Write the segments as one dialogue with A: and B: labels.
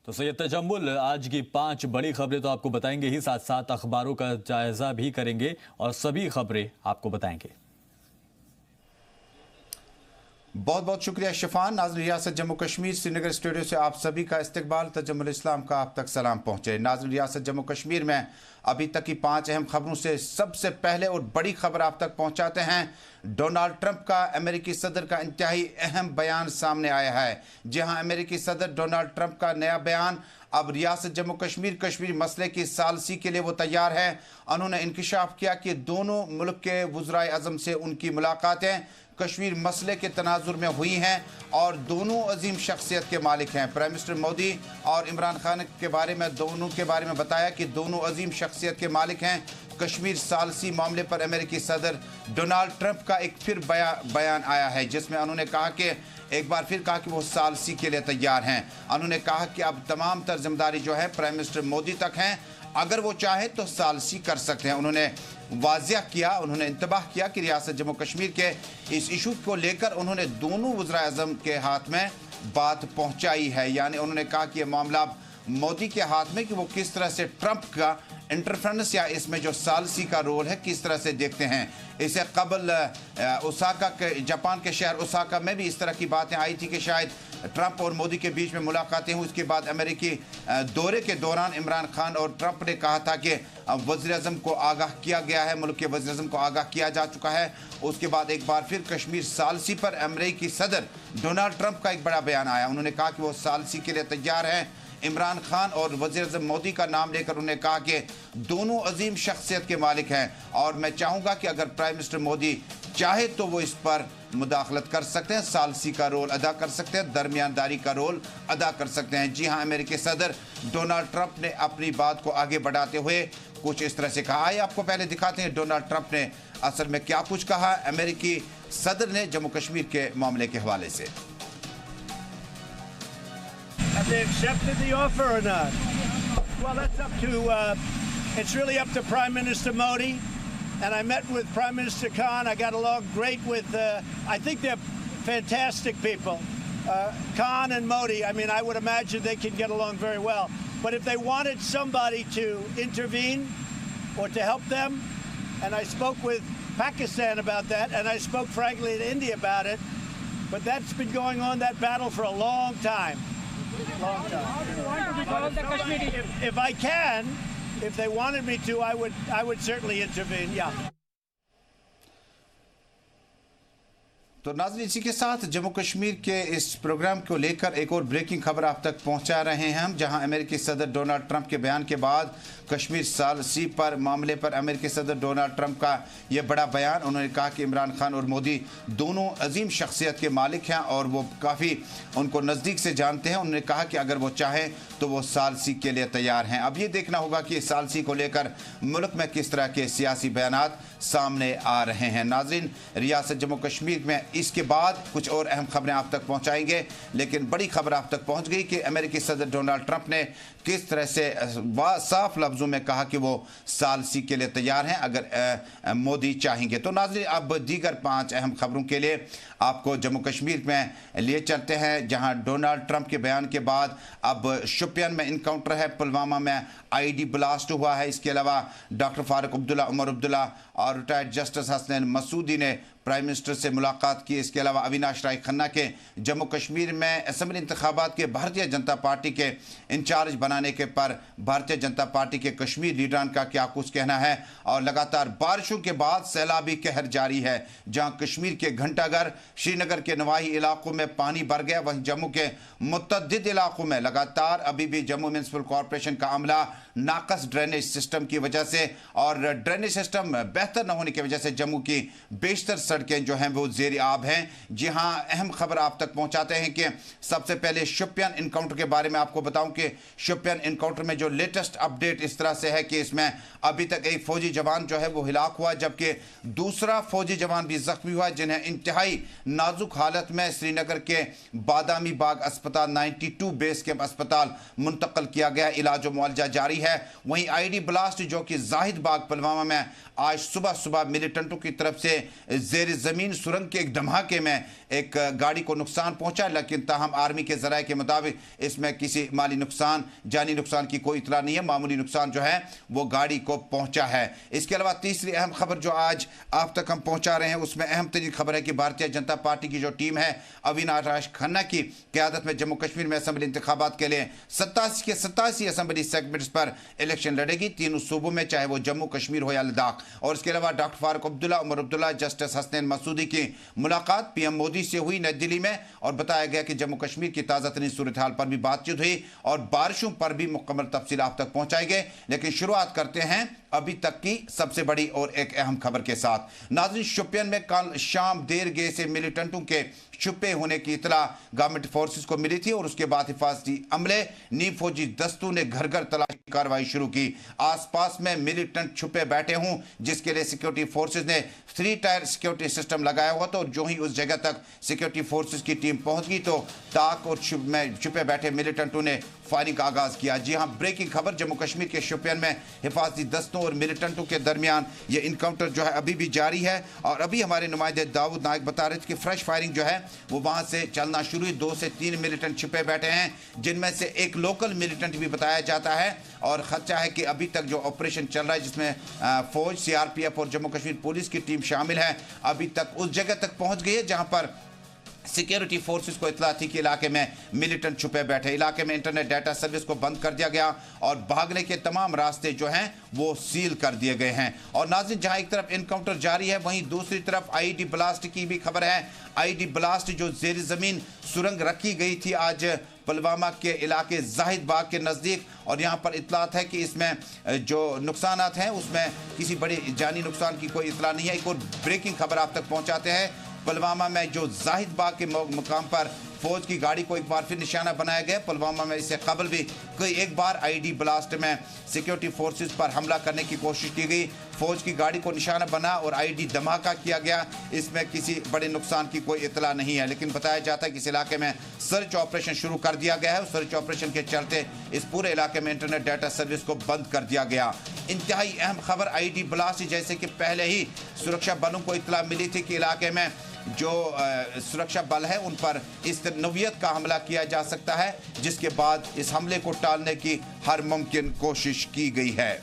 A: तो सैयद तजम्मुल, आज की 5 बड़ी खबरें तो आपको बताएंगे ही, साथ साथ अखबारों का जायजा भी करेंगे और सभी खबरें आपको बताएंगे।
B: बहुत बहुत शुक्रिया शिफान। नाज़रीन, रियासत जम्मू कश्मीर श्रीनगर स्टूडियो से आप सभी का इस्तकबाल। तजम्मुल इस्लाम का आप तक सलाम पहुँचे। नाज़रीन, रियासत जम्मू कश्मीर में अभी तक की 5 अहम खबरों से सबसे पहले और बड़ी खबर आप तक पहुँचाते हैं। डोनाल्ड ट्रंप का अमेरिकी सदर का इंतहाई अहम बयान सामने आया है। जी हाँ, अमेरिकी सदर डोनाल्ड ट्रंप का नया बयान। अब रियासत जम्मू कश्मीर कश्मीरी मसले की सालसी के लिए वो तैयार है। उन्होंने इंकशाफ किया कि दोनों मुल्क के वज़राए आज़म से उनकी मुलाकातें कश्मीर मसले के तनाजुर में हुई हैं और दोनों अजीम शख्सियत के मालिक हैं। प्राइम मिनिस्टर मोदी और इमरान खान के बारे में दोनों के बारे में बताया कि दोनों अजीम शख्सियत के मालिक हैं। कश्मीर सालसी मामले पर अमेरिकी सदर डोनाल्ड ट्रंप का एक फिर बयान आया है, जिसमें उन्होंने कहा कि एक बार फिर कहा कि वो सालसी के लिए तैयार हैं। उन्होंने कहा कि अब तमाम तर जिम्मेदारी जो है प्राइम मिनिस्टर मोदी तक हैं, अगर वो चाहे तो सालसी कर सकते हैं। उन्होंने वाज़िया किया, उन्होंने इंतबाह किया कि रियासत जम्मू कश्मीर के इस इशू को लेकर उन्होंने दोनों वज़राए आज़म के हाथ में बात पहुंचाई है। यानी उन्होंने कहा कि यह मामला मोदी के हाथ में कि वो किस तरह से ट्रंप का इंटरफेरेंस या इसमें जो सालसी का रोल है किस तरह से देखते हैं। इससे कबल ओसाका के जापान के शहर ओसाका में भी इस तरह की बातें आई थी कि शायद ट्रंप और मोदी के बीच में मुलाकातें हुई। उसके बाद अमेरिकी दौरे के दौरान इमरान खान और ट्रंप ने कहा था कि वज़ीर आज़म को आगाह किया गया है, मुल्क के वज़ीर आज़म को आगाह किया जा चुका है। उसके बाद एक बार फिर कश्मीर सालसी पर अमेरिकी सदर डोनाल्ड ट्रंप का एक बड़ा बयान आया। उन्होंने कहा कि वो सालसी के लिए तैयार हैं। इमरान खान और वज़ीर आज़म मोदी का नाम लेकर उन्होंने कहा कि दोनों अजीम शख्सियत के मालिक हैं और मैं चाहूँगा कि अगर प्राइम मिनिस्टर मोदी चाहे तो वो इस पर मुदाखलत कर सकते हैं, सालसी का रोल अदा कर सकते हैं, दरमियानदारी का रोल अदा कर सकते हैं। जी हाँ, अमेरिकी सदर डोनाल्ड ट्रंप ने अपनी बात को आगे बढ़ाते हुए कुछ इस तरह से कहा। आइए आपको पहले दिखाते हैं डोनाल्ड ट्रंप ने असल में क्या कुछ कहा अमेरिकी सदर ने जम्मू कश्मीर के मामले के हवाले से।
C: Have they accepted the offer or not? Well, that's up to, it's really up to Prime Minister Modi. And I met with Prime Minister Khan. I got along great with, I think they're fantastic people. Khan and Modi, I mean, I would imagine they can get along very well. But if they wanted somebody to intervene or to help them, and I spoke with Pakistan about that, and I spoke frankly to India about it, but that's been going on, that battle, for a long time. Long time. If I can, if they wanted me to, I would certainly intervene. Yeah.
B: तो नाज़रीन, इसी के साथ जम्मू कश्मीर के इस programme को लेकर एक और ब्रेकिंग खबर आप तक पहुंचा रहे हैं हम, जहां अमेरिकी सदर डोनाल्ड ट्रंप के बयान के बाद कश्मीर सालसी पर मामले पर अमेरिकी सदर डोनाल्ड ट्रंप का यह बड़ा बयान। उन्होंने कहा कि इमरान खान और मोदी दोनों अजीम शख्सियत के मालिक हैं और वो काफ़ी उनको नज़दीक से जानते हैं। उन्होंने कहा कि अगर वो चाहें तो वो सालसी के लिए तैयार हैं। अब ये देखना होगा कि सालसी को लेकर मुल्क में किस तरह के सियासी बयानात सामने आ रहे हैं। नाज़रीन, रियासत जम्मू कश्मीर में इसके बाद कुछ और अहम खबरें आप तक पहुंचाएंगे, लेकिन बड़ी खबर आप तक पहुंच गई कि अमेरिकी सदर डोनाल्ड ट्रंप ने किस तरह से साफ लफ्ज़ों में कहा कि वो सालसी के लिए तैयार हैं अगर मोदी चाहेंगे। तो नाज़रीन, अब दीगर 5 अहम खबरों के लिए आपको जम्मू कश्मीर में लिए चलते हैं, जहां डोनाल्ड ट्रंप के बयान के बाद अब शोपियान में इनकाउंटर है, पुलवामा में आईडी ब्लास्ट हुआ है। इसके अलावा डॉक्टर फारूक अब्दुल्ला, उमर अब्दुल्ला और रिटायर्ड जस्टिस हसनैन मसूदी ने प्राइम मिनिस्टर से मुलाकात की। इसके अलावा अविनाश राय खन्ना के जम्मू कश्मीर में असम्बली इंतखाबात के भारतीय जनता पार्टी के इंचार्ज बनाने के पर भारतीय जनता पार्टी के कश्मीर लीडरान का क्या कुछ कहना है। और लगातार बारिशों के बाद सैलाबी कहर जारी है, जहां कश्मीर के घंटाघर, श्रीनगर के नवाही इलाकों में पानी भर गया। वहीं जम्मू के मुतअद्दिद इलाकों में लगातार अभी भी जम्मू म्यूनिसिपल कॉरपोरेशन का अमला नाकस ड्रेनेज सिस्टम की वजह से और ड्रेनेज सिस्टम बेहतर न होने की वजह से जम्मू की बेशतर सड़कें जो हैं वो ज़ेर आब हैं। जी हां, अहम खबर आप तक पहुंचाते हैं कि सबसे पहले शोपियान इनकाउंटर के बारे में आपको बताऊं कि शोपियान इनकाउंटर में जो लेटेस्ट अपडेट इस तरह से है कि इसमें अभी तक एक फौजी जवान जो है वो हिलाक हुआ, जबकि दूसरा फौजी जवान भी जख्मी हुआ, जिन्हें इंतहाई नाजुक हालत में श्रीनगर के बादामी बाग अस्पताल 92 बेस कैंप अस्पताल मुंतकिल किया गया। इलाज और मुआवजा जारी है। वहीं आईडी ब्लास्ट जो कि जाहिद बाग पुलवामा में आज सुबह सुबह मिलिटेंटों की तरफ से ज़ेर ज़मीन सुरंग के एक धमाके में एक गाड़ी को नुकसान पहुंचा, लेकिन ताहम आर्मी के ज़राए के मुताबिक इसमें किसी माली नुकसान, जानी नुकसान की कोई इतला नहीं है। मामूली नुकसान जो है वो गाड़ी को पहुंचा है। इसके अलावा तीसरी अहम खबर जो आज आप तक हम पहुंचा रहे हैं, उसमें अहम तरीन खबर है कि भारतीय जनता पार्टी की जो टीम है अविनाश खन्ना की क़यादत में जम्मू कश्मीर में असम्बली इंतखाबात के लिए 87 के 87 असम्बली सेगमेंट्स पर इलेक्शन लड़ेगी, तीनों सूबों में, चाहे वो जम्मू कश्मीर हो या लद्दाख। और इसके अलावा डॉक्टर फारूक अब्दुल्ला, उमर अब्दुल्ला, जस्टिस हसनैन मसूदी की मुलाकात पीएम मोदी से हुई नई दिल्ली में, और बताया गया कि जम्मू कश्मीर की ताज़ा तरीन सूरत हाल पर भी बातचीत हुई और बारिशों पर भी मुकम्मल तफसील आप तक पहुंचाई गए। लेकिन शुरुआत करते हैं अभी तक की सबसे बड़ी और एक अहम खबर के साथ। नाज़रीन, शोपियान में कल शाम देर गए से मिलिटेंटों के छुपे होने की इतला गवर्नमेंट फोर्सेस को मिली थी और उसके बाद हिफाजती अमले, नीम फौजी दस्तों ने घर घर तलाशी कार्रवाई शुरू की। आसपास में मिलिटेंट छुपे बैठे हों, जिसके लिए सिक्योरिटी फोर्सेस ने 3 टायर सिक्योरिटी सिस्टम लगाया हुआ था, और जो ही उस जगह तक सिक्योरिटी फोर्सेस की टीम पहुंच गई तो ताक और छुपे बैठे मिलिटेंटों ने फायरिंग का आगाज किया। जी हां, ब्रेकिंग खबर, जम्मू कश्मीर के शोपियान में हिफाजती दस्तों और मिलिटेंटों के दरमियान ये इनकाउंटर जो है अभी भी जारी है। और अभी हमारे नुमाइंदे दाऊद नायक बता रहे थे कि फ्रेश फायरिंग जो है वो वहां से चलना शुरू हुई। 2 से 3 मिलिटेंट छिपे बैठे हैं, जिनमें से एक लोकल मिलिटेंट भी बताया जाता है। और खदशा है कि अभी तक जो ऑपरेशन चल रहा है, जिसमें फौज, सीआरपीएफ और जम्मू कश्मीर पुलिस की टीम शामिल है, अभी तक उस जगह तक पहुंच गई है जहां पर सिक्योरिटी फोर्सेस को इतला थी कि इलाके में मिलिटेंट छुपे बैठे। इलाके में इंटरनेट डाटा सर्विस को बंद कर दिया गया और भागने के तमाम रास्ते जो हैं वो सील कर दिए गए हैं। और नाज़रीन, जहां एक तरफ इनकाउंटर जारी है, वहीं दूसरी तरफ आईईडी ब्लास्ट की भी खबर है। आईईडी ब्लास्ट जो ज़ेर ज़मीन सुरंग रखी गई थी आज पुलवामा के इलाके जाहिद बाग के नज़दीक, और यहाँ पर इतलात है कि इसमें जो नुकसानात हैं उसमें किसी बड़ी जानी नुकसान की कोई इतला नहीं है। एक और ब्रेकिंग खबर आप तक पहुँचाते हैं। पुलवामा में जो जाहिद बाग के मुकाम पर फौज की गाड़ी को एक बार फिर निशाना बनाया गया। पुलवामा में इससे कबल भी कई एक बार आईडी ब्लास्ट में सिक्योरिटी फोर्सेस पर हमला करने की कोशिश की गई। फौज की गाड़ी को निशाना बना और आईडी धमाका किया गया। इसमें किसी बड़े नुकसान की कोई इतला नहीं है, लेकिन बताया जाता है कि इस इलाके में सर्च ऑपरेशन शुरू कर दिया गया है। सर्च ऑपरेशन के चलते इस पूरे इलाके में इंटरनेट डाटा सर्विस को बंद कर दिया गया। इंतहाई अहम खबर आईडी ब्लास्ट, जैसे कि पहले ही सुरक्षा बलों को इतला मिली थी कि इलाके में जो सुरक्षा बल है उन पर इस नौयत का हमला किया जा सकता है, जिसके बाद इस हमले को टालने की हर मुमकिन कोशिश की गई है।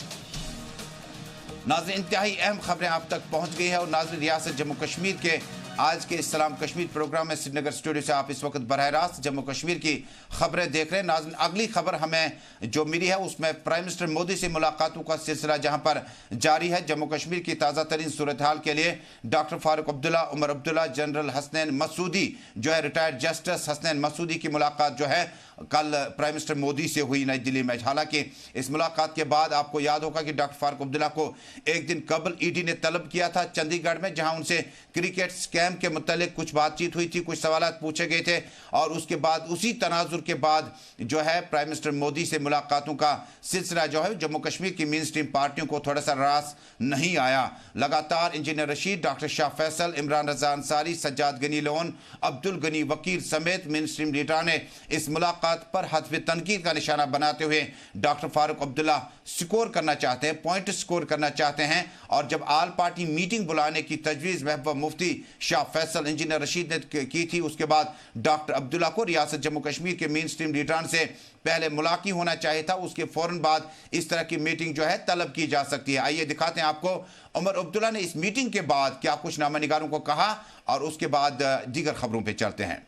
B: नाज़रीन, इंतहाई अहम खबरें आप तक पहुंच गई है। और नाज़रीन, रियासत जम्मू कश्मीर के आज के सलाम कश्मीर प्रोग्राम में श्रीनगर स्टूडियो से आप इस वक्त बराह रास्त जम्मू कश्मीर की खबरें देख रहे हैं। नाज़रीन, अगली खबर हमें जो मिली है उसमें प्राइम मिनिस्टर मोदी से मुलाकातों का सिलसिला जहां पर जारी है। जम्मू कश्मीर की ताज़ा तरीन सूरत हाल के लिए डॉक्टर फारूक अब्दुल्ला, उमर अब्दुल्ला, जनरल हसनैन मसूदी जो है रिटायर्ड जस्टिस हसनैन मसूदी की मुलाकात जो है कल प्राइम मिनिस्टर मोदी से हुई नई दिल्ली में। हालांकि इस मुलाकात के बाद आपको याद होगा कि डॉक्टर फारूक अब्दुल्ला को एक दिन कबल ईडी ने तलब किया था चंडीगढ़ में, जहां उनसे क्रिकेट स्कैम के मुतालिक कुछ बातचीत हुई थी, कुछ सवाल पूछे गए थे। और उसके बाद उसी तनाजुर के बाद जो है प्राइम मिनिस्टर मोदी से मुलाकातों का सिलसिला जो है जम्मू कश्मीर की मेन स्ट्रीम पार्टियों को थोड़ा सा रास नहीं आया। लगातार इंजीनियर रशीद, डॉक्टर शाह फैसल, इमरान रजा अंसारी, सज्जाद गनी लोन, अब्दुल गनी वकील समेत मेन स्ट्रीम लीडर ने इस मुलाकात पर हत्फ तनकीद का निशाना बनाते हुए डॉक्टर फारूक अब्दुल्ला स्कोर करना चाहते हैं, पॉइंट स्कोर करना चाहते हैं। और जब आल पार्टी मीटिंग बुलाने की तजवीज़ महबूबा मुफ्ती, शाह फैसल, इंजीनियर रशीद ने की थी, उसके बाद डॉक्टर अब्दुल्ला को रियासत जम्मू कश्मीर के मेन स्ट्रीम लीडरान से पहले मुलाकात होना चाहिए था। उसके फौरन बाद इस तरह की मीटिंग जो है तलब की जा सकती है। आइए दिखाते हैं आपको उमर अब्दुल्ला ने इस मीटिंग के बाद क्या कुछ नामानिगारों को कहा, और उसके बाद दीगर खबरों पर चलते हैं।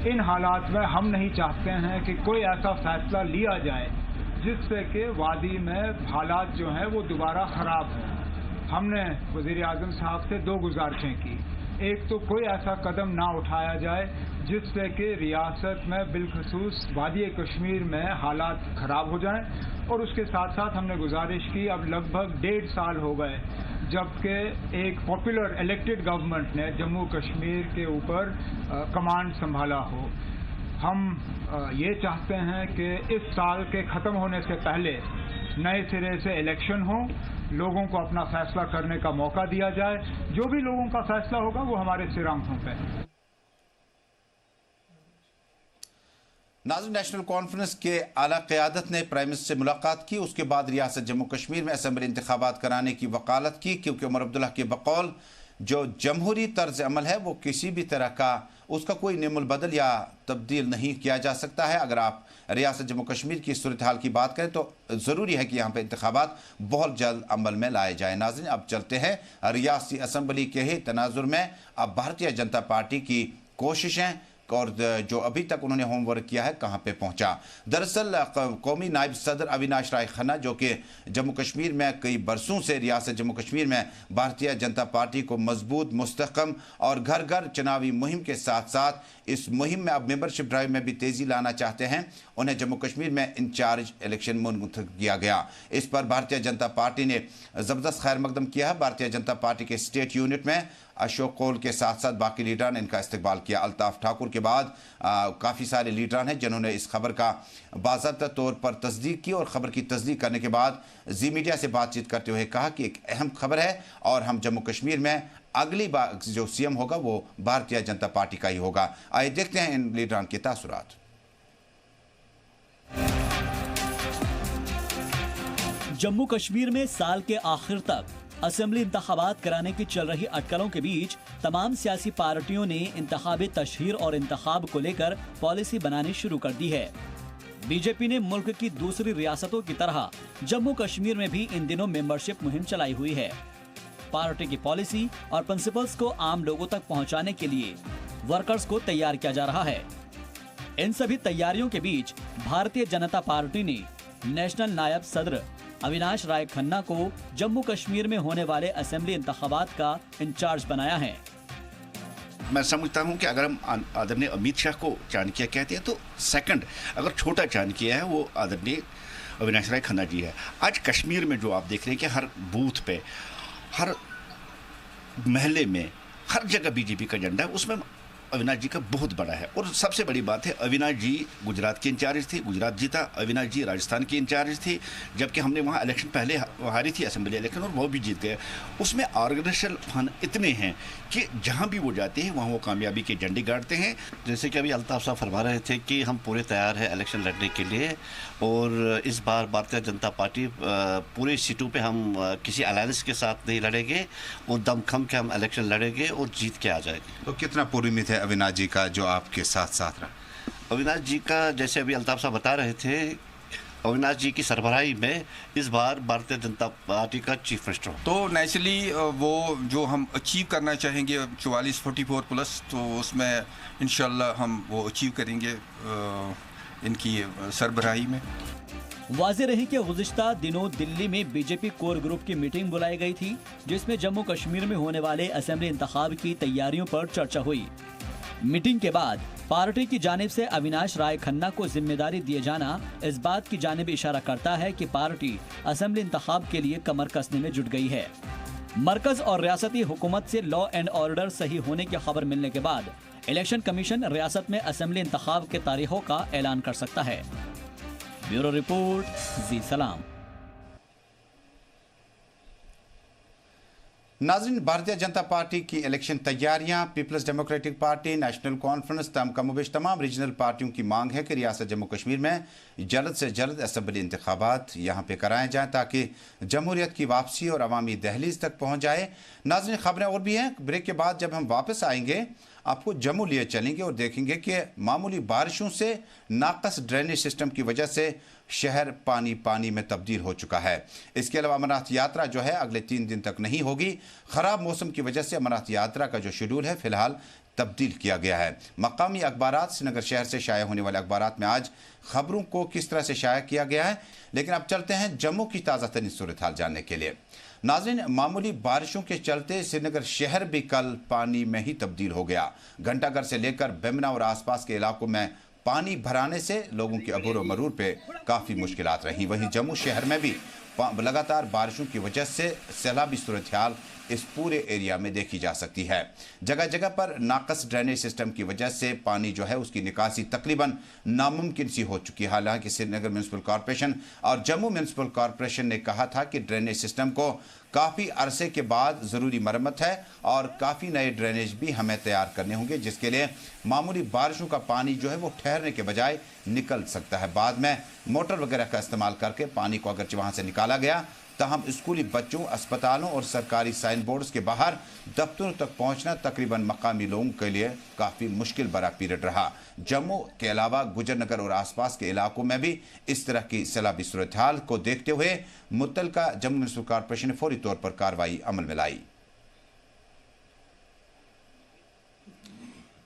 D: इन हालात में हम नहीं चाहते हैं कि कोई ऐसा फैसला लिया जाए जिससे कि वादी में हालात जो हैं वो दोबारा ख़राब हों। हमने वज़ीर आज़म साहब से 2 गुजारिशें की। एक तो कोई ऐसा कदम ना उठाया जाए जिससे कि रियासत में बिलखसूस वादी कश्मीर में हालात ख़राब हो जाएं, और उसके साथ साथ हमने गुजारिश की, अब लगभग 1.5 साल हो गए जबकि एक पॉपुलर इलेक्टेड गवर्नमेंट ने जम्मू कश्मीर के ऊपर कमांड संभाला हो। हम ये चाहते हैं कि इस साल के ख़त्म होने से पहले नए सिरे से इलेक्शन हो, लोगों को अपना फैसला करने का मौका दिया जाए। जो भी लोगों का फैसला होगा वो हमारे सिर आंखों पे है।
B: नाज़रीन, नेशनल कॉन्फ्रेंस के आला क़यादत ने प्राइम मिनिस्टर से मुलाकात की। उसके बाद रियासत जम्मू कश्मीर में असम्बली इंतखाबात कराने की वकालत की, क्योंकि उमर अब्दुल्ला के बकौल जो जमहूरी तर्ज अमल है वो किसी भी तरह का उसका कोई निमुल बदल या तब्दील नहीं किया जा सकता है। अगर आप रियासत जम्मू कश्मीर की सूरत हाल की बात करें तो ज़रूरी है कि यहाँ पे इंतखाबात बहुत जल्द अमल में लाए जाए। नाज़रीन, अब चलते हैं रियासती असम्बली के ही तनाजुर में अब भारतीय जनता पार्टी की कोशिशें और जो अभी तक उन्होंने होमवर्क किया है कहाँ पे पहुंचा। दरअसल कौमी नायब सदर अविनाश राय खन्ना जो कि जम्मू कश्मीर में कई बरसों से रियासत जम्मू कश्मीर में भारतीय जनता पार्टी को मजबूत, मुस्तहकम और घर घर चुनावी मुहिम के साथ साथ इस मुहिम में अब मेंबरशिप ड्राइव में भी तेज़ी लाना चाहते हैं, उन्हें जम्मू कश्मीर में इंचार्ज इलेक्शन मुंतखब किया गया। इस पर भारतीय जनता पार्टी ने ज़बरदस्त खैर मकदम किया है। भारतीय जनता पार्टी के स्टेट यूनिट में अशोक कौल के साथ साथ बाकी लीडरान ने इनका इस्तकबाल किया। अल्ताफ ठाकुर के बाद काफ़ी सारे लीडरान हैं जिन्होंने इस खबर का बाज़ाब्ता तौर पर तस्दीक की और ख़बर की तस्दीक करने के बाद जी मीडिया से बातचीत करते हुए कहा कि एक अहम खबर है और हम जम्मू कश्मीर में अगली बार जो सीएम होगा वो भारतीय जनता पार्टी का ही होगा। आइए देखते हैं इन लीडरान के तासुरात।
E: जम्मू कश्मीर में साल के आखिर तक असेंबली इंतखाबात कराने की चल रही अटकलों के बीच तमाम सियासी पार्टियों ने इंतखाबी तशहीर और इंतखाब को लेकर पॉलिसी बनानी शुरू कर दी है। बीजेपी ने मुल्क की दूसरी रियासतों की तरह जम्मू कश्मीर में भी इन दिनों मेंबरशिप मुहिम चलाई हुई है। पार्टी की पॉलिसी और प्रिंसिपल्स को आम लोगों तक पहुंचाने के लिए वर्कर्स को तैयार किया जा रहा है। इन सभी तैयारियों के बीच भारतीय जनता पार्टी ने नेशनल नायब सदर अविनाश राय खन्ना को जम्मू कश्मीर में होने वाले असेंबली इंतखाबात का इंचार्ज बनाया है।
F: मैं समझता हूं कि अगर हम आदरणीय अमित शाह को चाणक्य कहते हैं तो सेकंड अगर छोटा चाणक्य है वो आदरणीय अविनाश राय खन्ना जी है। आज कश्मीर में जो आप देख रहे हैं कि हर बूथ पे, हर महल्ले में, हर जगह बीजेपी का झंडा है, उसमें अविनाश जी का बहुत बड़ा है। और सबसे बड़ी बात है, अविनाश जी गुजरात के इंचार्ज थे, गुजरात जीता। अविनाश जी राजस्थान के इंचार्ज थे, जबकि हमने वहाँ इलेक्शन पहले हारी थी असेंबली इलेक्शन और वो भी जीत गए। उसमें ऑर्गेनाइजेशन फंड इतने हैं कि जहाँ भी वो जाते हैं वहाँ वो कामयाबी के झंडे गाड़ते हैं।
G: जैसे कि अभी अल्ताफ साहब फरमा रहे थे कि हम पूरे तैयार हैं इलेक्शन लड़ने के लिए और इस बार भारतीय जनता पार्टी पूरी सीटों पे हम किसी अलायंस के साथ नहीं लड़ेंगे और दमखम के हम इलेक्शन लड़ेंगे और जीत के आ जाएंगे।
B: तो कितना पूरी उम्मीद है अविनाश जी का जो आपके साथ साथ रहा?
G: अविनाश जी का जैसे अभी अल्ताफ साहब बता रहे थे, अविनाश जी की सरबराही में इस बार भारतीय जनता पार्टी का चीफ मिनिस्टर हो।
H: तो नेचुरली वो जो हम अचीव करना चाहेंगे 44-44 प्लस, तो उसमें इंशाल्लाह हम वो अचीव करेंगे इनकी सरबराही में।
E: वाज़ेह रही कि गुज़िश्ता दिनों दिल्ली में बीजेपी कोर ग्रुप की मीटिंग बुलाई गई थी, जिसमें जम्मू कश्मीर में होने वाले असेंबली इंतखाब की तैयारियों पर चर्चा हुई। मीटिंग के बाद पार्टी की जानिब से अविनाश राय खन्ना को जिम्मेदारी दिए जाना इस बात की जानिब इशारा करता है कि पार्टी असेंबली इंतखाब के लिए कमर कसने में जुट गई है। मरकज और रियासती हुकूमत से लॉ एंड ऑर्डर सही होने की खबर मिलने के बाद इलेक्शन कमीशन रियासत में असेंबली इंतखाब के तारीखों का ऐलान कर सकता है। ब्यूरो रिपोर्ट, जी सलाम।
B: नाज़रीन, भारतीय जनता पार्टी की इलेक्शन तैयारियां, पीपल्स डेमोक्रेटिक पार्टी, नेशनल कॉन्फ्रेंस, कमोबेश तमाम रीजनल पार्टियों की मांग है कि रियासत जम्मू कश्मीर में जल्द से जल्द असेंबली इंतखाबात यहाँ पे कराए जाएं ताकि जमहूरियत की वापसी और अवामी दहलीज तक पहुँच जाए। नाज़रीन, खबरें और भी हैं। ब्रेक के बाद जब हम वापस आएंगे आपको जम्मू लिए चलेंगे और देखेंगे कि मामूली बारिशों से नाकस ड्रेनेज सिस्टम की वजह से शहर पानी पानी में तब्दील हो चुका है। इसके अलावा अमरनाथ यात्रा जो है अगले 3 दिन तक नहीं होगी। ख़राब मौसम की वजह से अमरनाथ यात्रा का जो शेड्यूल है फ़िलहाल तब्दील किया गया है। मकामी अखबारात, श्रीनगर शहर से शाया होने वाले अखबारात में आज खबरों को किस तरह से शाया किया गया है। लेकिन अब चलते हैं जम्मू की ताज़ा तरीन सूरत हाल जानने के लिए। नाज़रीन, मामूली बारिशों के चलते श्रीनगर शहर भी कल पानी में ही तब्दील हो गया। घंटाघर से लेकर बेमना और आसपास के इलाकों में पानी भराने से लोगों की अबूर मरूर पे काफ़ी मुश्किलात रही। वहीं जम्मू शहर में भी लगातार बारिशों की वजह से सैलाबी सूरत हाल इस पूरे एरिया में देखी जा सकती है। जगह जगह पर नाकस ड्रेनेज सिस्टम की वजह से पानी जो है उसकी निकासी तकरीबन नामुमकिन सी हो चुकी है। हालांकि श्रीनगर म्यूनसिपल कॉरपोरेशन और जम्मू म्यूनसिपल कॉरपोरेशन ने कहा था कि ड्रेनेज सिस्टम को काफ़ी अरसे के बाद ज़रूरी मरम्मत है और काफ़ी नए ड्रेनेज भी हमें तैयार करने होंगे, जिसके लिए मामूली बारिशों का पानी जो है वो ठहरने के बजाय निकल सकता है। बाद में मोटर वगैरह का इस्तेमाल करके पानी को अगर वहाँ से निकाला गया ताहम स्कूली बच्चों, अस्पतालों और सरकारी साइन बोर्ड्स के बाहर दफ्तरों तक पहुंचना तकरीबन मकामी लोगों के लिए काफ़ी मुश्किल भरा पीरियड रहा। जम्मू के अलावा गुजरनगर और आसपास के इलाकों में भी इस तरह की सैलाबी सूरत हाल को देखते हुए मुतलका जम्मू म्युनिसिपल कॉर्पोरेशन ने फौरी तौर पर कार्रवाई अमल में लाई।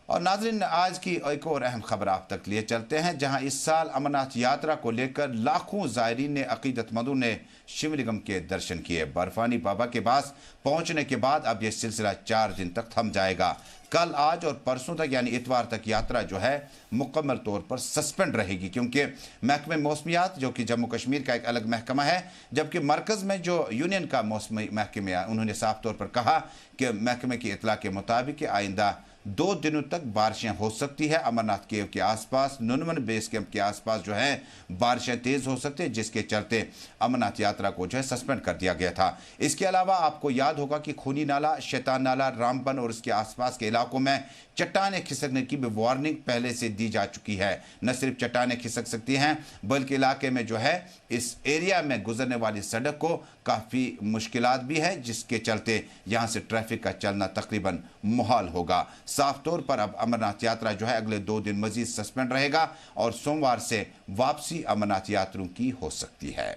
B: और नाज़रीन, आज की एक और अहम खबर आप तक लिए चलते हैं, जहां इस साल अमरनाथ यात्रा को लेकर लाखों ज़ायरीन ने, अकीदतमंदों ने शिवलिंगम के दर्शन किए। बर्फानी बाबा के पास पहुंचने के बाद अब यह सिलसिला 4 दिन तक थम जाएगा। कल, आज और परसों तक यानी इतवार तक यात्रा जो है मुकम्मल तौर पर सस्पेंड रहेगी, क्योंकि महकमे मौसमियात जो कि जम्मू कश्मीर का एक अलग महकमा है, जबकि मरकज़ में जो यूनियन का मौसमी महकमा, उन्होंने साफ तौर पर कहा कि महकमे की इतला के मुताबिक आइंदा 2 दिनों तक बारिशें हो सकती है। अमरनाथ केव के आसपास, नुनवन बेस कैंप के आसपास जो है बारिशें तेज़ हो सकती है, जिसके चलते अमरनाथ यात्रा को जो है सस्पेंड कर दिया गया था। इसके अलावा आपको याद होगा कि खूनी नाला, शैतान नाला, रामबन और इसके आसपास के इलाकों में चट्टानें खिसकने की भी वार्निंग पहले से दी जा चुकी है। न सिर्फ चट्टानें खिसक सकती हैं, बल्कि इलाके में जो है इस एरिया में गुजरने वाली सड़क को काफ़ी मुश्किलात भी है, जिसके चलते यहाँ से ट्रैफिक का चलना तकरीबन मुहाल होगा। साफ तौर पर अब अमरनाथ यात्रा जो है अगले 2 दिन मजीद सस्पेंड रहेगा और सोमवार से वापसी अमरनाथ यात्रियों की हो सकती है।